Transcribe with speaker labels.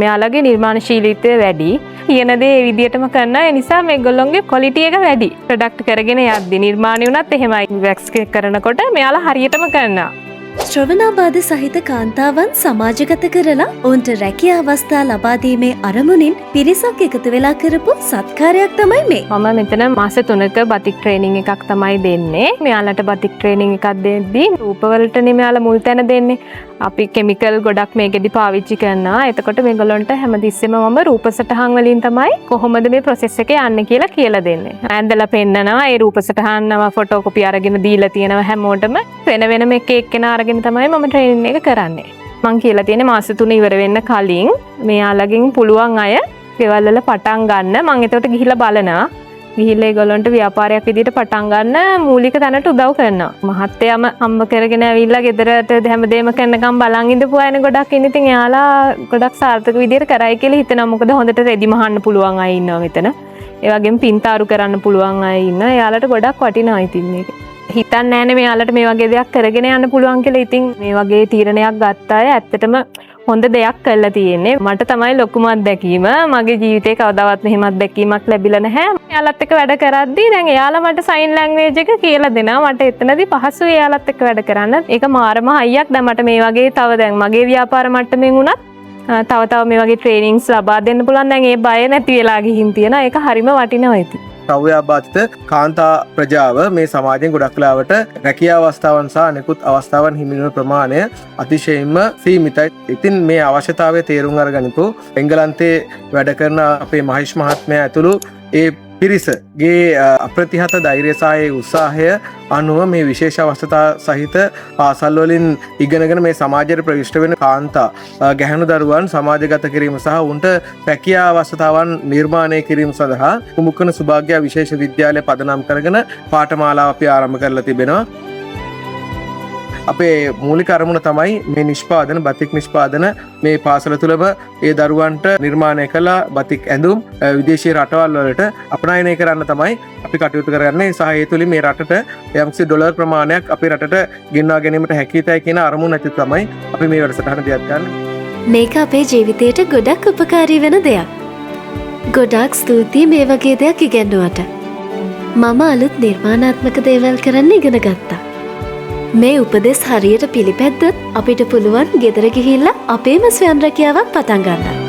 Speaker 1: මෙයාලගේ නිර්මාණශීලීත්වය වැඩි. කියන දේ ඒ විදිහටම කරනවා. ඒ නිසා මේගොල්ලොන්ගේ ක්වොලිටි එක වැඩි. ප්‍රොඩක්ට් කරගෙන යද්දි නිර්මාණය වුණත් එහෙමයි. වැක්ස් කරනකොට මෙයාලා හරියටම කරනවා.
Speaker 2: ශ්‍රවණාබාධ සහිත කාන්තාවන් සමාජගත කරලා ඔවුන්ට රැකියා අවස්ථා ලබා දීමේ අරමුණින් පිරිසක් එකතු වෙලා කරපු සත්කාරයක් තමයි මේ.
Speaker 1: මම මෙතන මාස 3ක බතික් ට්‍රේනින් එකක් තමයි දෙන්නේ. මෙයාලට බතික් ට්‍රේනින් එකක් දෙද්දී රූපවලටනේ මෙයාලා මුල් තැන දෙන්නේ. අපි කෙමිකල් ගොඩක් මේකෙදි පාවිච්චි කරනවා. එතකොට මේගොල්ලන්ට හැමතිස්සෙම මම රූප සටහන් වලින් තමයි කොහොමද මේ ප්‍රොසෙස් එක යන්නේ කියලා දෙන්නේ. ඇඳලා පෙන්නනවා. ඒ රූප සටහන්ව ෆොටෝකොපි අරගෙන දීලා තියෙනවා හැමෝටම. වෙන වෙනම එක එක්කෙනා අරගෙන තමයි මම ට්‍රේනින් එක කරන්නේ. මං කියලා තියෙන්නේ මාස 3 ඉවර වෙන්න කලින් මෙයාලගෙන් පුළුවන් අය ගෙවල් වල පටන් ගන්න. මං එතකොට ගිහිල්ලා බලනවා. ගිහිල්ලා ඒගොල්ලන්ට ව්‍යාපාරයක් විදිහට පටන් ගන්න මූලික තැනට උදව් කරනවා. මහත්තයාම හම්බ කරගෙන ඇවිල්ලා ගෙදරට හැමදේම කරනකම් බලන් ඉඳපු අයනේ ගොඩක් ඉන්නේ. ඉතින් එයාලා ගොඩක් සාර්ථක විදිහට කරයි කියලා හිතනවා. මොකද හොඳට රෙදි මහන්න පුළුවන් අය ඉන්නවා මෙතන. ඒ වගේම පින්තාරු කරන්න පුළුවන් අය ඉන්නවා. එයාලට ගොඩක් වටිනවා ඉතින් මේක. හිතන්නේ නැහැනේ මෙයාලට මේ වගේ දෙයක් කරගෙන යන්න පුළුවන් කියලා. ඉතින් මේ වගේ තීරණයක් ගත්ත අය ඇත්තටම හොඳ දෙයක් කරලා තියෙන්නේ. මට තමයි ලොකුම අත්දැකීම. මගේ ජීවිතේ කවදාවත් මෙහෙම අත්දැකීමක් ලැබිලා නැහැ. එයාලත් එක්ක වැඩ කරද්දී දැන් එයාලා මට සයින් ලැන්ග්වේජ් එක කියලා දෙනවා. මට එතනදී පහසුයි එයාලත් එක්ක වැඩ කරන්න. ඒක මාරම හයියක්. දැන් මට මේ වගේ තව දැන් මගේ ව්‍යාපාර මට්ටමින් උනත් තව මේ වගේ ට්‍රේනින්ග්ස් ලබා දෙන්න පුළුවන්. දැන් ඒ බය නැති වෙලා ගිහින් තියෙනවා. ඒක හරිම වටිනවා ඉතින්.
Speaker 3: සෞඛ්‍යාබාධිත කාන්තා ප්‍රජාව මේ සමාජයෙන් ගොඩක් වෙලාවට රැකියා අවස්ථාවන් සහ අනෙකුත් අවස්ථාවන් හිමි වෙන ප්‍රමාණය අතිශයින්ම සීමිතයි. ඉතින් මේ අවශ්‍යතාවය තේරුම් අරගනිපු එංගලන්තයේ වැඩ කරන අපේ මහේෂ් මහත්මයා ඇතුළු ඒ පිරිසගේ අප්‍රතිහත ධෛර්ය සහ උත්සාහය අනුව මේ විශේෂ අවස්ථා සහිත පාසල් වලින් ඉගෙනගෙන මේ සමාජයට ප්‍රවිෂ්ඨ වෙන කාන්තා ගැහැණු දරුවන් සමාජගත කිරීම සහ උන්ට රැකියා අවස්ථාවන් නිර්මාණය කිරීම සඳහා කුමුක්කන සුභාග්‍ය විශේෂ විද්‍යාලය පදනම් කරගෙන පාඨමාලාව අපි ආරම්භ කරලා තිබෙනවා. අපේ මූලික අරමුණ තමයි මේ නිෂ්පාදන බතික් නිෂ්පාදන මේ පාසල තුළම ඒ දරුවන්ට නිර්මාණය කළ බතික් ඇඳුම් විදේශීය රටවල් වලට අපනයනය කරන්න තමයි අපි කටයුතු කරන්නේ. සහ ඒ තුලින් මේ රටට යම්කිසි ඩොලර් ප්‍රමාණයක් අපේ රටට ගෙන්වා ගැනීමට හැකියතයි කියන අරමුණ ඇති තමයි අපි මේ වැඩසටහන දියත් ගන්න.
Speaker 2: මේක අපේ ජීවිතයට ගොඩක් උපකාරී වෙන දෙයක්. ගොඩක් ස්තුතියි මේ වගේ දෙයක් ඉගෙනුවට. මම අලුත් නිර්මාණාත්මක දේවල් කරන්න ඉගෙන ගත්තා. මේ උපදෙස් හරියට පිළිපැද්දොත් අපිට පුළුවන් ගෙදර ගිහිල්ලා අපේම ස්වයං රැකියාවක් පටන් ගන්න.